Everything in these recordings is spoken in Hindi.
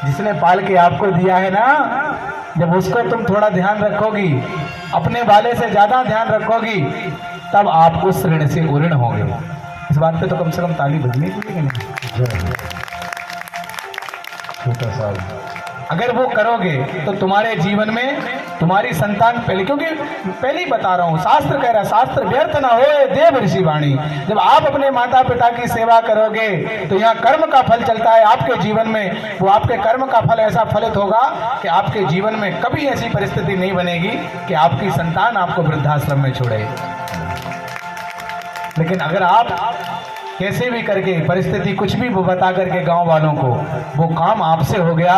जिसने पाल के आपको दिया है ना, जब उसको तुम थोड़ा ध्यान रखोगी, अपने वाले से ज्यादा ध्यान रखोगी, तब आप उस ऋण से उऋण होंगे। इस बात पे तो कम से कम ताली बजनी चाहिए नहीं? छोटा सा अगर वो करोगे तो तुम्हारे जीवन में तुम्हारी संतान पहले, क्योंकि पहले ही बता रहा हूँ, शास्त्र कह रहा है, शास्त्र व्यर्थ ना होए देव ऋषि वाणी। जब आप अपने माता पिता की सेवा करोगे तो यहाँ कर्म का फल चलता है आपके जीवन में। वो आपके कर्म का फल ऐसा फलित होगा कि आपके जीवन में कभी ऐसी परिस्थिति नहीं बनेगी कि आपकी संतान आपको वृद्धाश्रम में छोड़े। लेकिन अगर आप कैसे भी करके परिस्थिति कुछ भी बता करके गांव वालों को वो काम आपसे हो गया,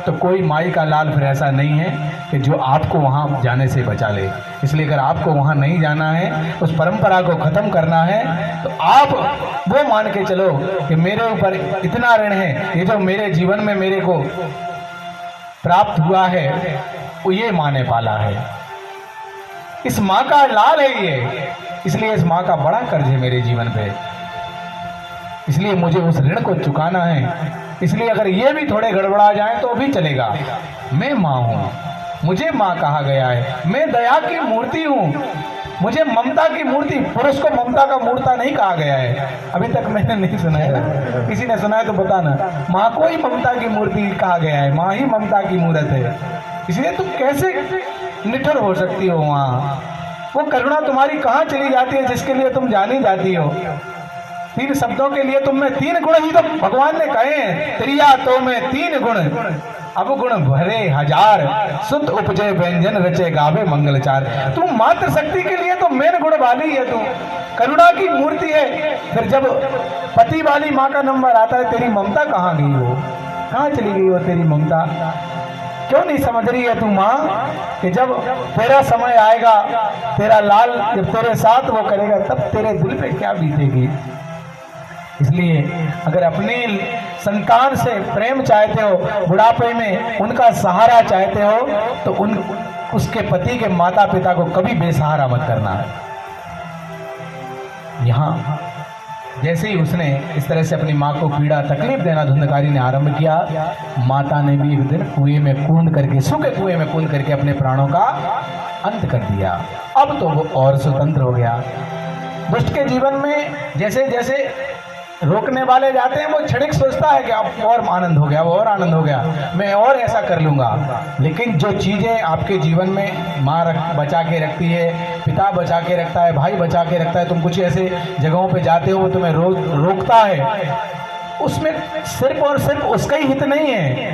तो कोई माई का लाल फिर ऐसा नहीं है कि जो आपको वहां जाने से बचा ले। इसलिए अगर आपको वहां नहीं जाना है, उस परंपरा को खत्म करना है, तो आप वो मान के चलो कि मेरे ऊपर इतना ऋण है, ये जो मेरे जीवन में मेरे को प्राप्त हुआ है वो ये माँ ने पाला है, इस माँ का लाल है ये, इसलिए इस माँ का बड़ा कर्ज है मेरे जीवन पे, इसलिए मुझे उस ऋण को चुकाना है। इसलिए अगर ये भी थोड़े गड़बड़ा जाए तो भी चलेगा। मैं माँ हूँ, मुझे माँ कहा गया है, मैं दया की मूर्ति हूँ, मुझे ममता की मूर्ति, पुरुष को ममता का मूर्ता नहीं कहा गया है। अभी तक मैंने नहीं सुना है, किसी ने सुना है तो बताना। माँ को ही ममता की मूर्ति कहा गया है, माँ ही ममता की मूर्त है। इसलिए तुम कैसे निठुर हो सकती हो? वहाँ वो करुणा तुम्हारी कहाँ चली जाती है जिसके लिए तुम जानी जाती हो? तीन शब्दों के लिए तुम में तीन गुण ही तो भगवान ने कहे हैं, त्रिया तो में तीन गुण, अब गुण भरे हजार, शुद्ध उपजय व्यंजन रचे गावे मंगलचार। तू मात्र शक्ति के लिए तो मेन गुण वाली है, तू करुणा की मूर्ति है। फिर जब पति वाली माँ का नंबर आता है, तेरी ममता कहाँ गई? हो कहाँ चली गई वो तेरी ममता? क्यों नहीं समझ रही है तू माँ कि जब तेरा समय आएगा, तेरा लाल जब तेरे साथ वो करेगा, तब तेरे दिल पे क्या बीतेगी? इसलिए अगर अपने संतान से प्रेम चाहते हो, बुढ़ापे में उनका सहारा चाहते हो, तो उसके पति के माता पिता को कभी बेसहारा मत करना। यहाँ जैसे ही उसने इस तरह से अपनी माँ को पीड़ा तकलीफ देना धुंधकारी ने आरंभ किया, माता ने भी एक दिन कुएं में कूद करके, सूखे कुएं में कूद करके अपने प्राणों का अंत कर दिया। अब तो वो और स्वतंत्र हो गया। दुष्ट के जीवन में जैसे जैसे रोकने वाले जाते हैं, वो क्षणिक सोचता है कि अब और आनंद हो गया, वो और आनंद हो गया, मैं और ऐसा कर लूँगा। लेकिन जो चीज़ें आपके जीवन में माँ बचा के रखती है, पिता बचा के रखता है, भाई बचा के रखता है, तुम कुछ ऐसे जगहों पे जाते हो वो तुम्हें रोकता है, उसमें सिर्फ और सिर्फ उसका ही हित नहीं है।